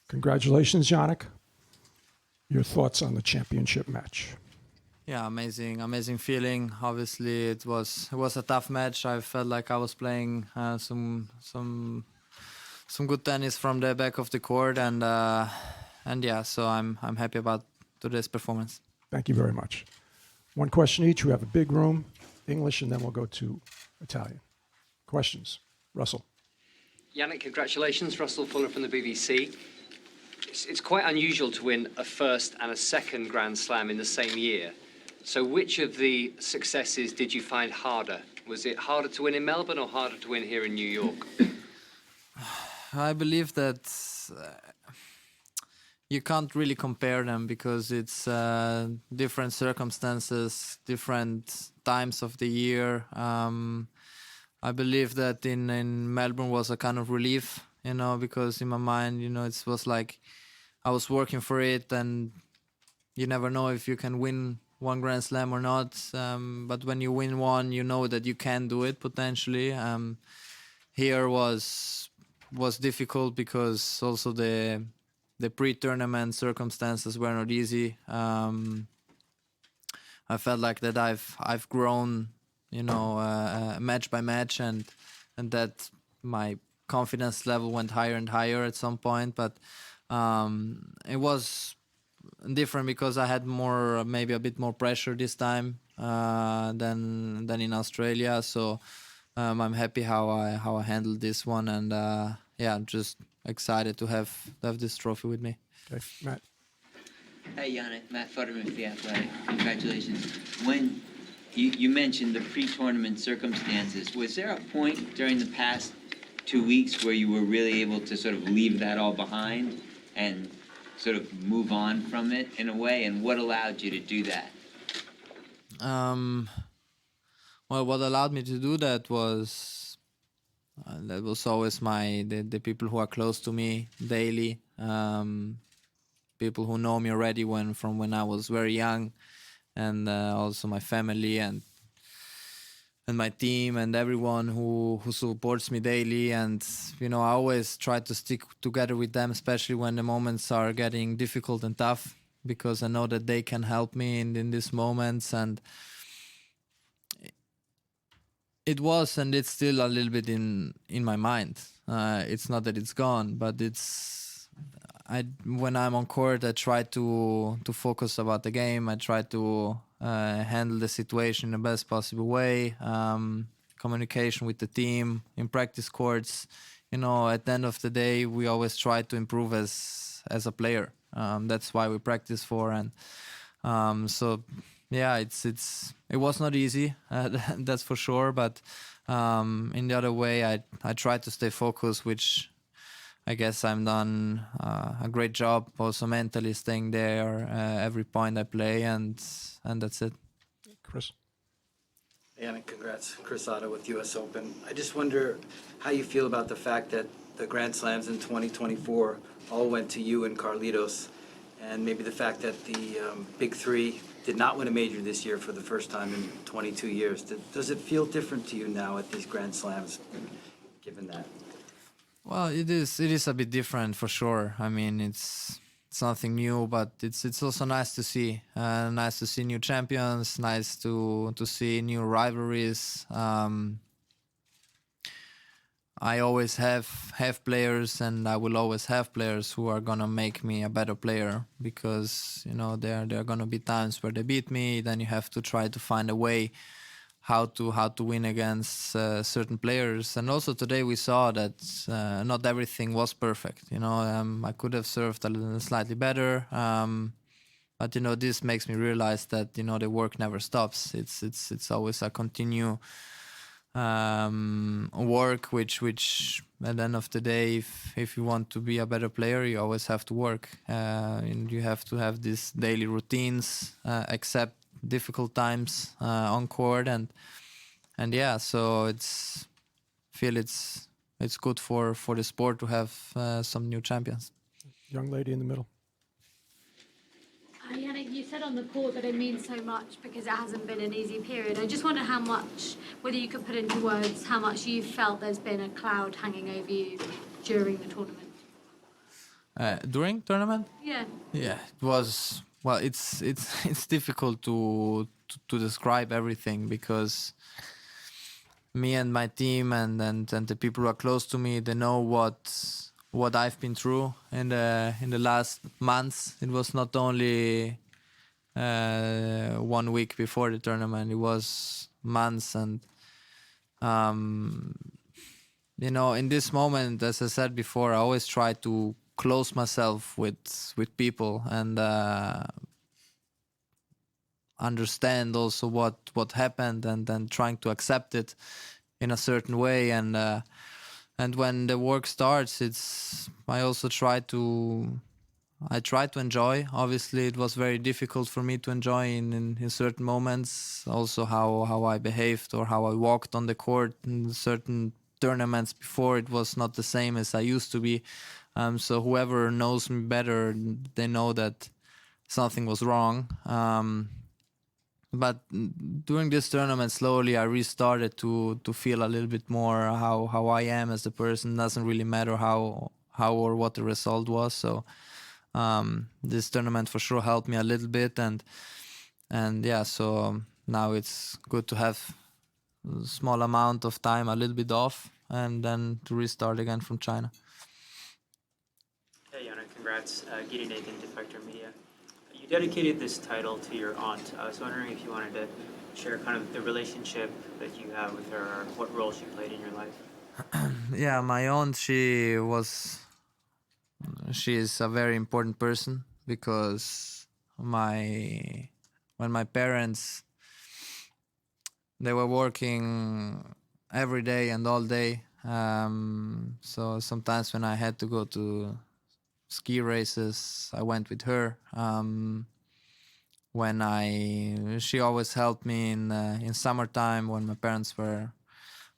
Congratulations, Jannik. Your thoughts on the championship match? Yeah, amazing feeling. Obviously, it was a tough match. I felt like I was playing some good tennis from the back of the court, and yeah, so I'm happy about today's performance. Thank you very much. One question each. We have a big room, English, and then we'll go to Italian. Questions? Russell. Jannik, congratulations. Russell Fuller from the BBC. It's quite unusual to win a first and a second Grand Slam in the same year. So which of the successes did you find harder? Was it harder to win in Melbourne or harder to win here in New York? I believe that you can't really compare them because it's different circumstances, different times of the year. I believe that in Melbourne was a kind of relief, because in my mind, it was like I was working for it, and you never know if you can win one Grand Slam or not. But when you win one, you know that you can do it potentially. Here was difficult because also the pre-tournament circumstances were not easy. I felt like that I've grown, match by match, and that my confidence level went higher and higher at some point. But it was different because I had maybe a bit more pressure this time than in Australia. So I'm happy how I handled this one, and I'm just excited to have this trophy with me. Okay, Matt. Hey, Jannik, Matt Futterman for The Athletic. Congratulations. When you mentioned the pre-tournament circumstances, was there a point during the past 2 weeks where you were really able to sort of leave that all behind and sort of move on from it in a way, and what allowed you to do that? Well, what allowed me to do that was always the people who are close to me daily, people who know me already from when I was very young, and also my family and my team and everyone who supports me daily. And I always try to stick together with them, especially when the moments are getting difficult and tough, because I know that they can help me in these moments. And it was, and it's still a little bit in my mind. It's not that it's gone, but when I'm on court, I try to focus about the game. I try to handle the situation in the best possible way. Communication with the team in practice courts. At the end of the day, we always try to improve as a player. That's why we practice for, and so yeah, it was not easy, that's for sure. But in the other way, I try to stay focused, which I guess I've done a great job, also mentally staying there every point I play, and that's it. Chris. Jannik, congrats. Chris Otto with US Open. I just wonder how you feel about the fact that the Grand Slams in 2024 all went to you and Carlitos, and maybe the fact that the Big Three did not win a major this year for the first time in 22 years. Does it feel different to you now at these Grand Slams, given that? Well, it is a bit different for sure. I mean, it's nothing new, but it's also nice to see. Nice to see new champions. Nice to see new rivalries. I always have players, and I will always have players who are gonna make me a better player, because there are gonna be times where they beat me. Then you have to try to find a way how to win against certain players. And also today we saw that not everything was perfect. I could have served a little slightly better, but this makes me realize that the work never stops. It's always a continue work, which at the end of the day, if you want to be a better player, you always have to work, and you have to have these daily routines, accept difficult times on court, and yeah, so it's good for the sport to have some new champions. Young lady in the middle. Jannik, you said on the court that it means so much because it hasn't been an easy period. I just wonder whether you could put into words how much you felt there's been a cloud hanging over you during the tournament. During tournament? Yeah. Yeah, it was. Well, it's it's difficult to describe everything because me and my team and the people who are close to me, they know what I've been through in the last months. It was not only 1 week before the tournament; it was months. And you know, in this moment, as I said before, I always try to close myself with people and understand also what happened, and then trying to accept it in a certain way. And when the work starts, I also try to enjoy. Obviously, it was very difficult for me to enjoy in certain moments. Also, how I behaved or how I walked on the court in certain tournaments before, it was not the same as I used to be. So whoever knows me better, they know that something was wrong. But during this tournament, slowly I restarted to feel a little bit more how I am as a person. Doesn't really matter how or what the result was. So this tournament for sure helped me a little bit, and yeah. So now it's good to have a small amount of time, a little bit off, and then to restart again from China. Hey, Jannik, congrats. Giddy Nathan, Defector Media. You dedicated this title to your aunt. I was wondering if you wanted to share kind of the relationship that you have with her, or what role she played in your life. Yeah, my aunt, she is a very important person because when my parents, they were working every day and all day. So sometimes when I had to go to ski races, I went with her. She always helped me in summertime when my parents were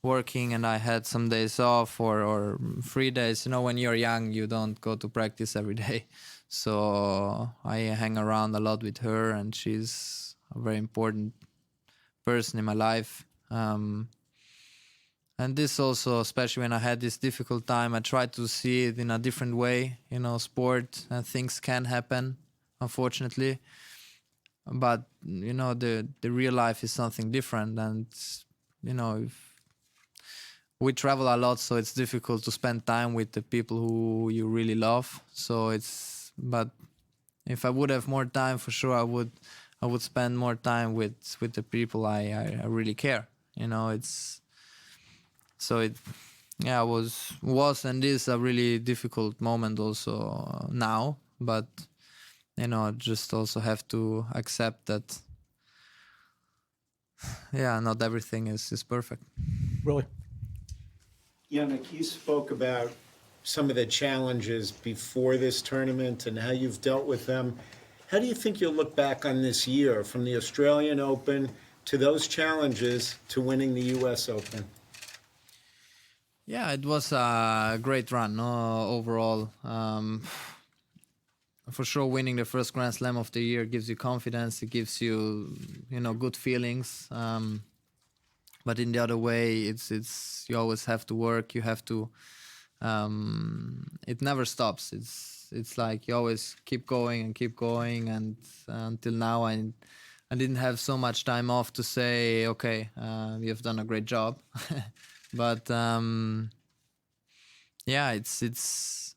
working and I had some days off or free days. You know, when you're young, you don't go to practice every day. So I hang around a lot with her, and she's a very important person in my life. And this also, especially when I had this difficult time, I tried to see it in a different way. You know, sport and things can happen, unfortunately. But, you know, the real life is something different. And, you know, we travel a lot, so it's difficult to spend time with the people who you really love. But if I would have more time, for sure, I would spend more time with the people I really care. You know, was and is a really difficult moment also now, but you know, just also have to accept that not everything is perfect. Willie? Jannik, you spoke about some of the challenges before this tournament and how you've dealt with them. How do you think you'll look back on this year, from the Australian Open to those challenges to winning the US Open? Yeah, it was a great run overall. For sure, winning the first Grand Slam of the year gives you confidence. It gives you, you know, good feelings. But in the other way, it's you always have to work. You have to. It never stops. It's like you always keep going, and until now, I didn't have so much time off to say, okay, you've done a great job. But it's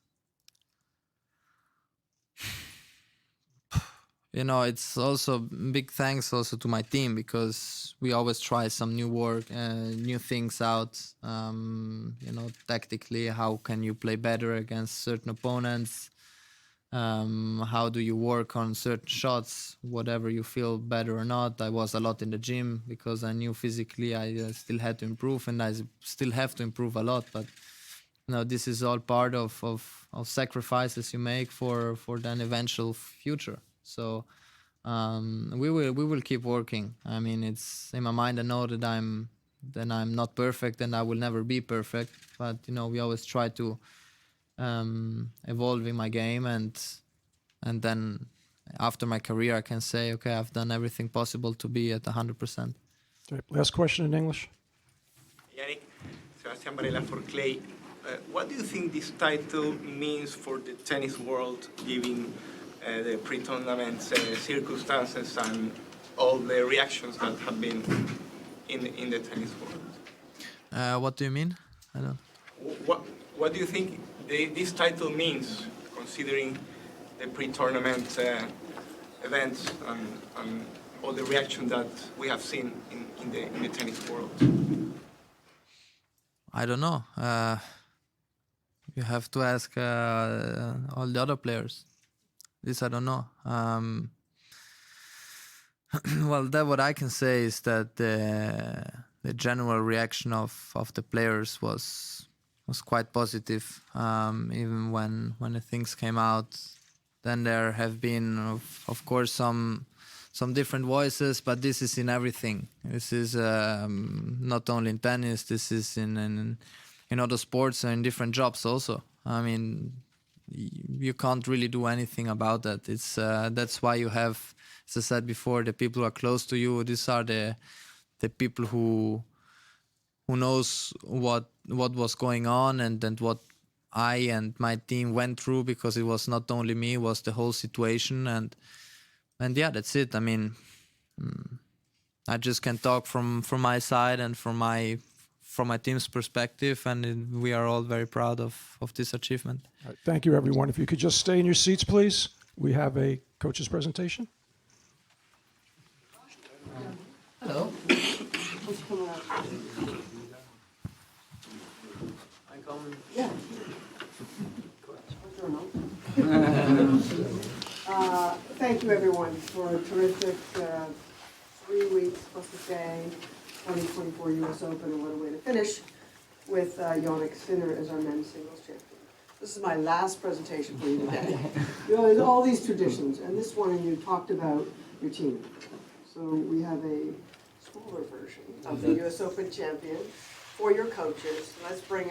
you know, it's also big thanks also to my team, because we always try some new work, new things out. You know, tactically, how can you play better against certain opponents? How do you work on certain shots, whatever you feel better or not? I was a lot in the gym because I knew physically I still had to improve, and I still have to improve a lot. But you know, this is all part of sacrifices you make for an eventual future. So we will keep working. I mean, it's in my mind. I know that I'm not perfect, and I will never be perfect. But you know, we always try to evolving my game, and then after my career I can say, okay, I've done everything possible to be at 100%. Okay, last question in English. Jannik, Sebastian Varela for Clay. what do you think this title means for the tennis world, given the pre-tournament circumstances and all the reactions that have been in the tennis world? What do you mean? I don't. What do you think this title means, considering the pre-tournament events and all the reaction that we have seen in the tennis world? I don't know. You have to ask all the other players. This I don't know. Well, what I can say is that the general reaction of the players was quite positive. Even when the things came out, then there have been, of course, some different voices, but this is in everything. This is not only in tennis. This is in other sports and in different jobs also. I mean, you can't really do anything about that. It's that's why you have, as I said before, the people who are close to you. These are the people who knows what was going on and what I and my team went through, because it was not only me, it was the whole situation. And yeah, that's it. I mean, I just can talk from my side and from my team's perspective, and we are all very proud of this achievement. All right, thank you, everyone. If you could just stay in your seats, please. We have a coach's presentation. Hello. Yeah. Thank you, everyone, for a terrific 3 weeks plus a day, 2024 U.S. Open, and what a way to finish with Jannik Sinner as our men's singles champion. This is my last presentation for you today. You know, there's all these traditions, and this one you talked about your team. So we have a smaller version of the U.S. Open champion for your coaches. Let's bring